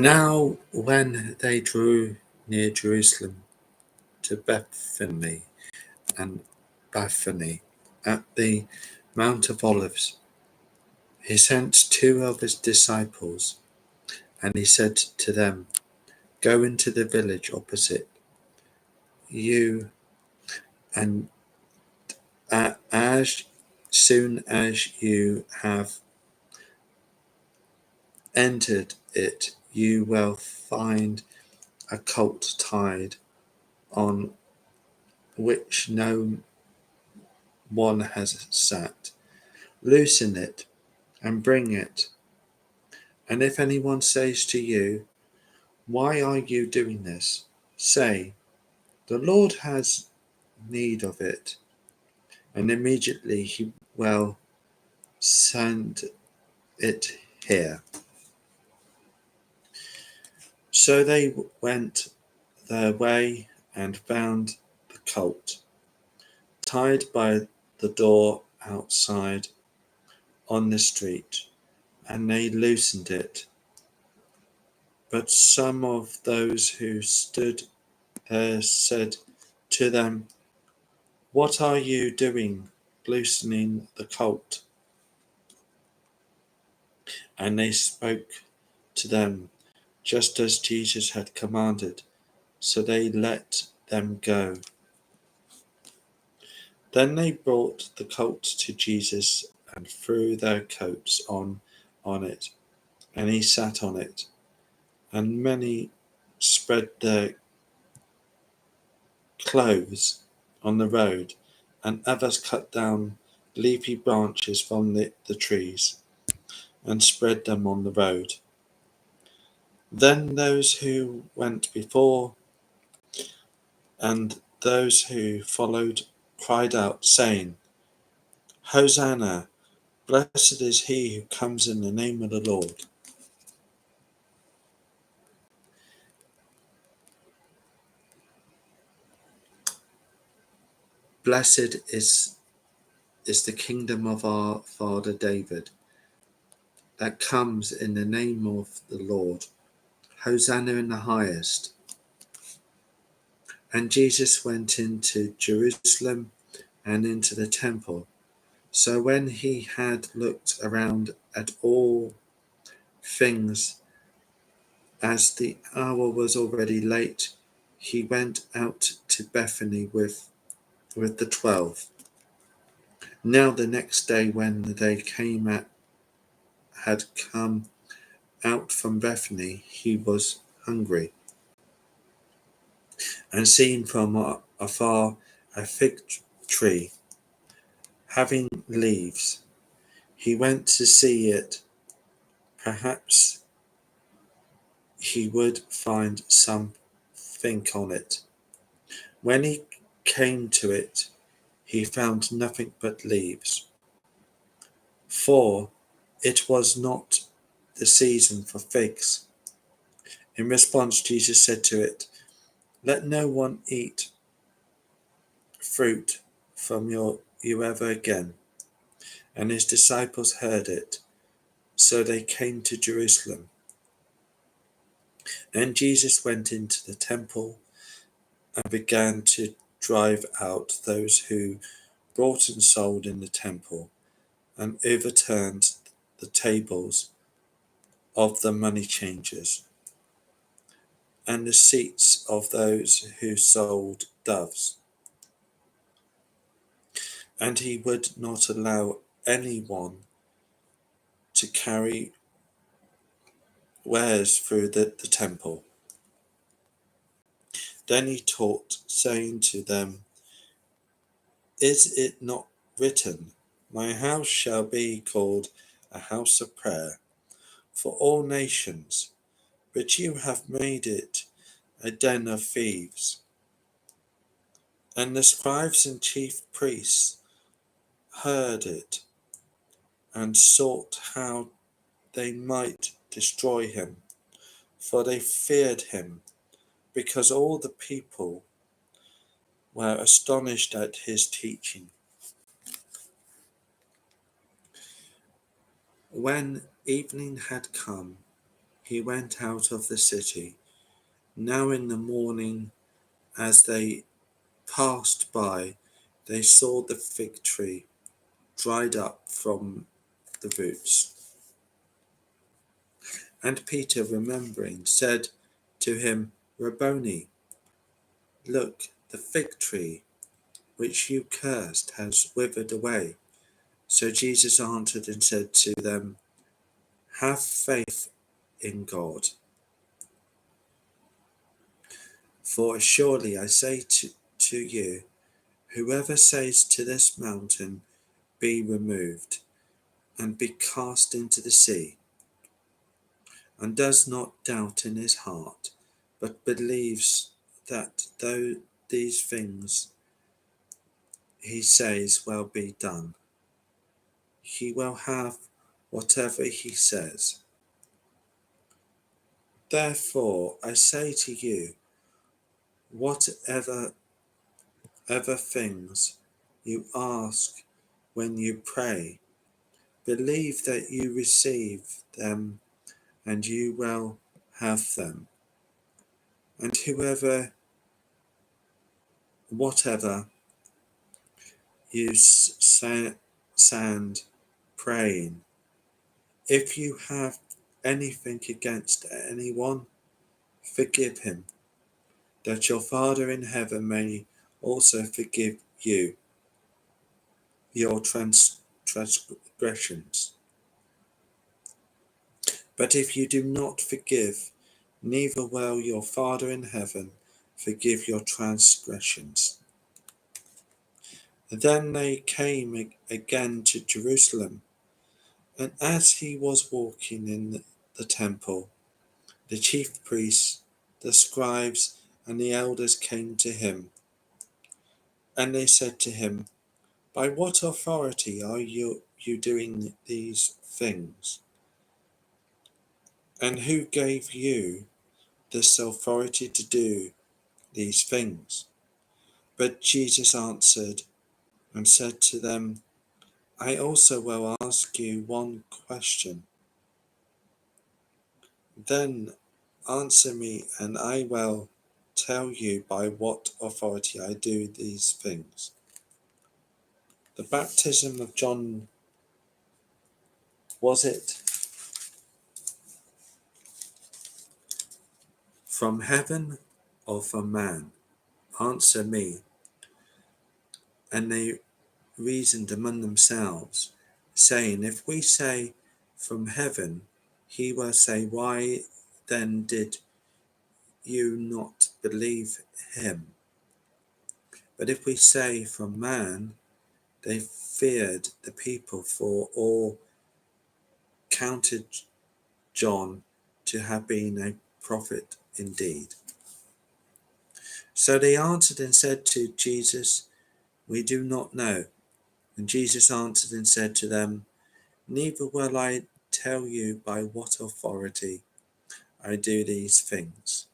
Now when they drew near Jerusalem to Bethany at the Mount of Olives, he sent two of his disciples, and he said to them, "Go into the village opposite you, and as soon as you have entered it, you will find a colt tied, on which no one has sat. Loosen it and bring it. And if anyone says to you, 'Why are you doing this?' say, 'The Lord has need of it,' and immediately he will send it here." So they went their way and found the colt tied by the door outside on the street, and they loosened it. But some of those who stood there said to them, "What are you doing, loosening the colt?" And they spoke to them just as Jesus had commanded, so they let them go. Then they brought the colt to Jesus and threw their coats on it, and he sat on it. And many spread their clothes on the road, and others cut down leafy branches from the trees and spread them on the road. Then those who went before and those who followed cried out, saying, "Hosanna! Blessed is he who comes in the name of the Lord. Blessed is the kingdom of our father David, that comes in the name of the Lord. Hosanna in the highest." And Jesus went into Jerusalem and into the temple. So when he had looked around at all things, as the hour was already late, he went out to Bethany with the 12. Now the next day, when they had come out from Bethany, he was hungry. And seeing from afar a fig tree having leaves, he went to see it. Perhaps he would find something on it. When he came to it, he found nothing but leaves, for it was not the season for figs. In response, Jesus said to it, "Let no one eat fruit from you ever again." And his disciples heard it, so they came to Jerusalem. And Jesus went into the temple and began to drive out those who bought and sold in the temple, and overturned the tables of the money changers and the seats of those who sold doves. And he would not allow anyone to carry wares through the temple. Then he taught, saying to them, "Is it not written, 'My house shall be called a house of prayer for all nations,' but you have made it a den of thieves." And the scribes and chief priests heard it, and sought how they might destroy him, for they feared him, because all the people were astonished at his teaching. When evening had come, he went out of the city. Now in the morning, as they passed by, they saw the fig tree dried up from the roots. And Peter, remembering, said to him, Rabboni, look, the fig tree which you cursed has withered away. So Jesus answered and said to them, have faith in God. For surely I say to you, whoever says to this mountain, be removed, and be cast into the sea, and does not doubt in his heart, but believes that though these things he says will be done, he will have whatever he says. Therefore I say to you, whatever things you ask when you pray, believe that you receive them and you will have them. And whatever you stand praying, if you have anything against anyone, forgive him, that your Father in heaven may also forgive you your transgressions. But if you do not forgive, neither will your Father in heaven forgive your transgressions. Then they came again to Jerusalem, and as he was walking in the temple, the chief priests, the scribes, and the elders came to him, and they said to him, by what authority are you doing these things? And who gave you this authority to do these things? But Jesus answered and said to them, I also will ask you one question. Then answer me, and I will tell you by what authority I do these things. The baptism of John, was it from heaven or from man? Answer me. And they reasoned among themselves, saying, if we say from heaven, he will say, why then did you not believe him? But if we say from man, they feared the people, for all counted John to have been a prophet indeed. So they answered and said to Jesus, we do not know. And Jesus answered and said to them, neither will I tell you by what authority I do these things.